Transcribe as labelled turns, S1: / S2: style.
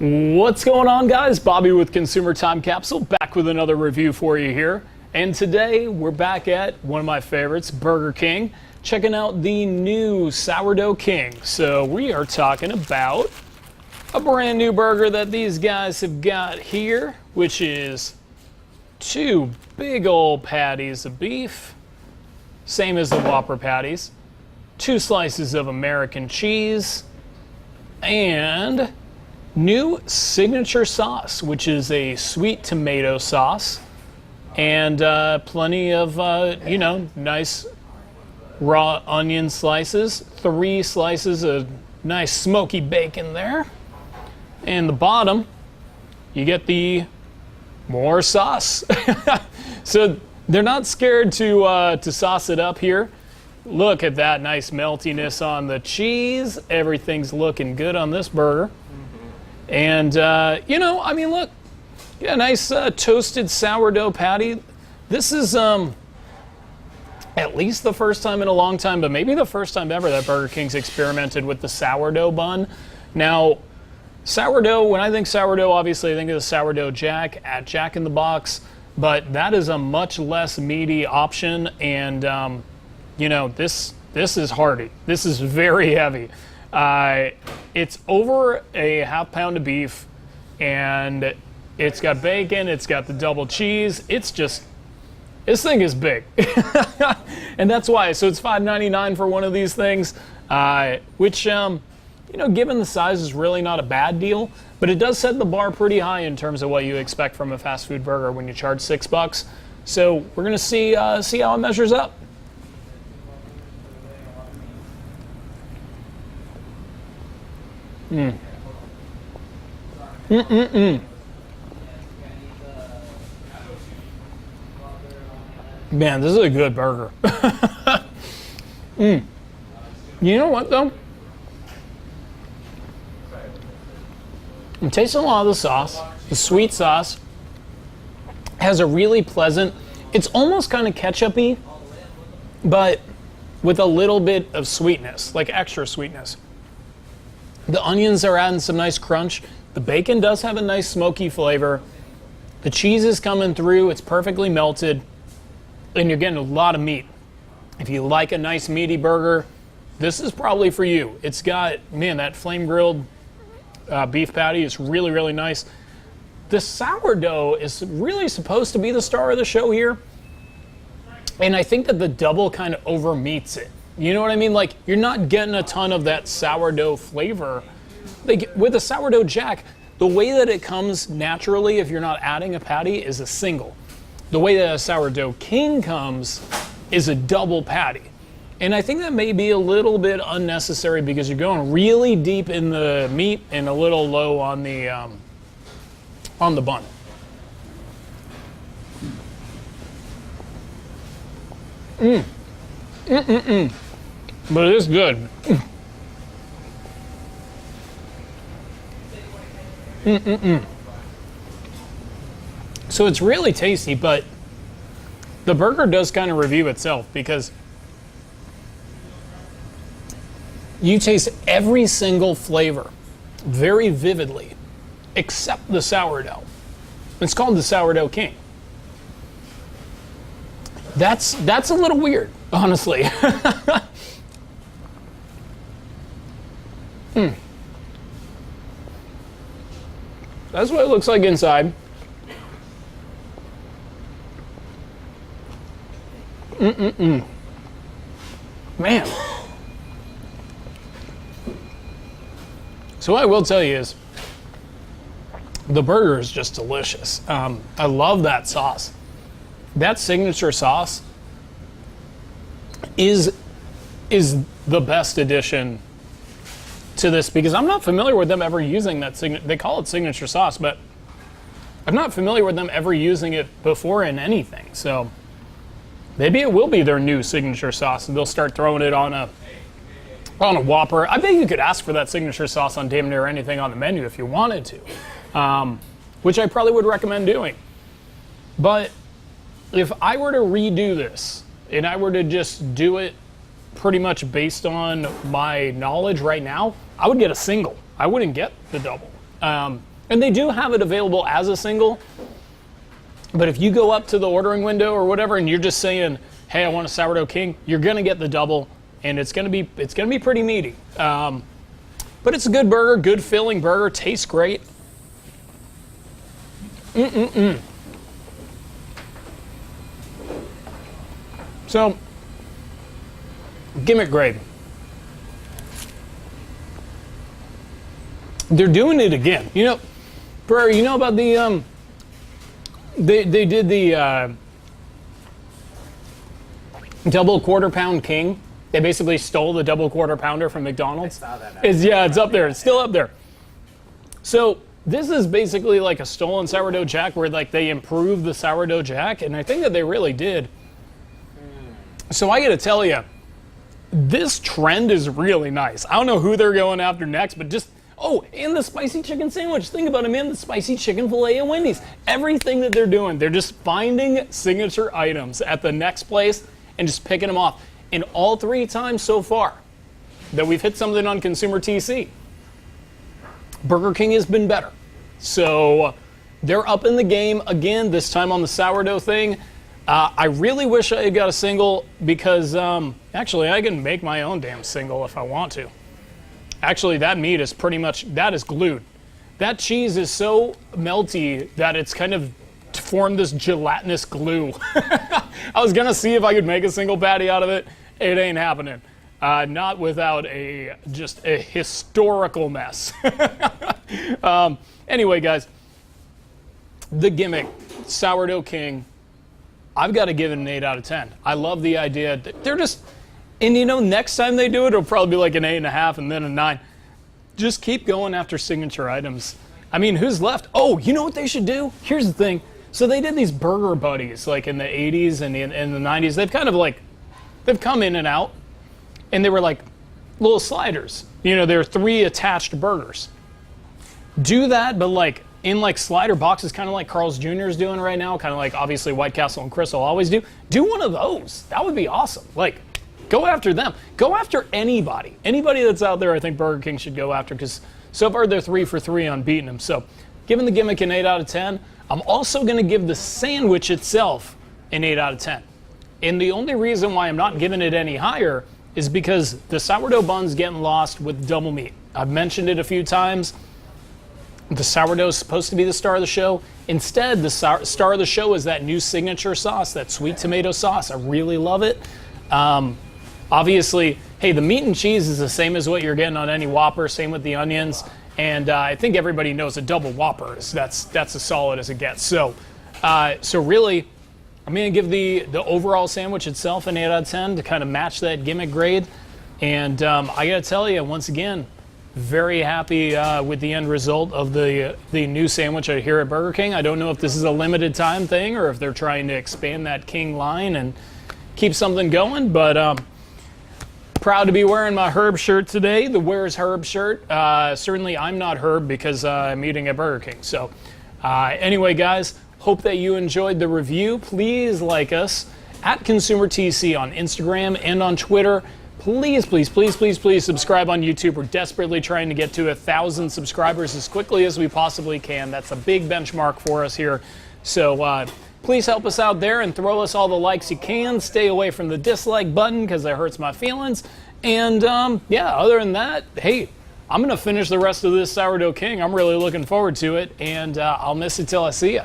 S1: What's going on, guys? Bobby with Consumer Time Capsule, back with another review for you here. And today we're back at one of my favorites, Burger King, checking out the new Sourdough King. So we are talking about a brand new burger that these guys have got here, which is two big old patties of beef, same as the Whopper patties, 2 slices of American cheese, and new signature sauce, which is a sweet tomato sauce, and plenty of, nice raw onion slices, 3 slices of nice smoky bacon there. And the bottom, you get the more sauce. So they're not scared to sauce it up here. Look at that nice meltiness on the cheese. Everything's looking good on this burger. And, look, yeah, nice toasted sourdough patty. This is at least the first time in a long time, but maybe the first time ever that Burger King's experimented with the sourdough bun. Now, sourdough, when I think sourdough, obviously I think of the sourdough Jack at Jack in the Box, but that is a much less meaty option, and, this is hearty. This is very heavy. It's over a ½ pound of beef, and it's got bacon, it's got the double cheese. It's just, this thing is big. And that's why. So it's $5.99 for one of these things, which, given the size, is really not a bad deal. But it does set the bar pretty high in terms of what you expect from a fast food burger when you charge $6. So we're gonna see how it measures up. Man, this is a good burger. You know what, though? I'm tasting a lot of the sauce. The sweet sauce has a really pleasant, it's almost kind of ketchup-y, but with a little bit of sweetness, like extra sweetness. The onions are adding some nice crunch. The bacon does have a nice smoky flavor. The cheese is coming through. It's perfectly melted. And you're getting a lot of meat. If you like a nice meaty burger, this is probably for you. It's got, man, that flame grilled beef patty is really, really nice. The sourdough is really supposed to be the star of the show here. And I think that the double kind of over meets it. You know what I mean? Like, you're not getting a ton of that sourdough flavor. Like, with a sourdough Jack, the way that it comes naturally if you're not adding a patty is a single. The way that a Sourdough King comes is a double patty. And I think that may be a little bit unnecessary because you're going really deep in the meat and a little low on the bun. But it is good. So it's really tasty, but the burger does kind of review itself because you taste every single flavor very vividly, except the sourdough. It's called the Sourdough King. That's a little weird, honestly. That's what it looks like inside. Man. So what I will tell you is the burger is just delicious. I love that sauce. That signature sauce is the best addition to this because I'm not familiar with them ever using that they call it signature sauce, but I'm not familiar with them ever using it before in anything. So maybe it will be their new signature sauce and they'll start throwing it on a Whopper. I bet you could ask for that signature sauce on damn near anything on the menu if you wanted to, which I probably would recommend doing. But if I were to redo this and I were to just do it pretty much based on my knowledge right now, I would get a single. I wouldn't get the double. And they do have it available as a single. But if you go up to the ordering window or whatever and you're just saying, hey, I want a Sourdough King, you're going to get the double, and it's going to be pretty meaty. But it's a good burger, good filling burger, tastes great. So, gimmick grade. They're doing it again. You know, Burr, you know about the they did the double quarter pound king. They basically stole the double quarter pounder from McDonald's.
S2: I saw that.
S1: It's up there. It's still up there. So this is basically like a stolen sourdough jack, where like they improved the sourdough jack, and I think that they really did. So I got to tell you, this trend is really nice. I don't know who they're going after next, but just, oh, and the spicy chicken sandwich. Think about it, man, the spicy chicken Fil-a at Wendy's. Everything that they're doing, they're just finding signature items at the next place and just picking them off. And all 3 times so far that we've hit something on Consumer TC, Burger King has been better. So they're up in the game again, this time on the sourdough thing. I really wish I had got a single, because actually I can make my own damn single if I want to. Actually, that meat is pretty much, that is glued. That cheese is so melty that it's kind of formed this gelatinous glue. I was gonna see if I could make a single patty out of it. It ain't happening. Not without just a historical mess. Anyway, guys, the gimmick, Sourdough King, I've got to give it an 8 out of 10. I love the idea. They're just, and you know, next time they do it, it'll probably be like an 8.5 and then a 9. Just keep going after signature items. I mean, who's left? Oh, you know what they should do? Here's the thing. So they did these burger buddies like in the 80s and in the 90s. They've kind of like, they've come in and out, and they were like little sliders. You know, they're 3 attached burgers. Do that, but like in like slider boxes, kind of like Carl's Jr. is doing right now, kind of like obviously White Castle and Crystal always do. Do one of those. That would be awesome. Like, go after them. Go after anybody. Anybody that's out there, I think Burger King should go after, because so far they're 3 for 3 on beating them. So, giving the gimmick an 8 out of 10. I'm also going to give the sandwich itself an 8 out of 10. And the only reason why I'm not giving it any higher is because the sourdough bun's getting lost with double meat. I've mentioned it a few times. The sourdough is supposed to be the star of the show. Instead, the star of the show is that new signature sauce, that sweet tomato sauce. I really love it. Obviously, hey, the meat and cheese is the same as what you're getting on any Whopper, same with the onions. And I think everybody knows a double Whopper that's as solid as it gets. So really, I'm going to give the overall sandwich itself an 8 out of 10 to kind of match that gimmick grade. And I got to tell you, once again, very happy with the end result of the new sandwich here at Burger King. I don't know if this is a limited time thing or if they're trying to expand that King line and keep something going, but proud to be wearing my Herb shirt today, the Where's Herb shirt. Certainly I'm not Herb because I'm eating at Burger King. So anyway, guys, hope that you enjoyed the review. Please like us at Consumer TC on Instagram and on Twitter. Please, please, please, please, please subscribe on YouTube. We're desperately trying to get to 1,000 subscribers as quickly as we possibly can. That's a big benchmark for us here. So please help us out there and throw us all the likes you can. Stay away from the dislike button because it hurts my feelings. And yeah, other than that, hey, I'm going to finish the rest of this Sourdough King. I'm really looking forward to it, and I'll miss it till I see you.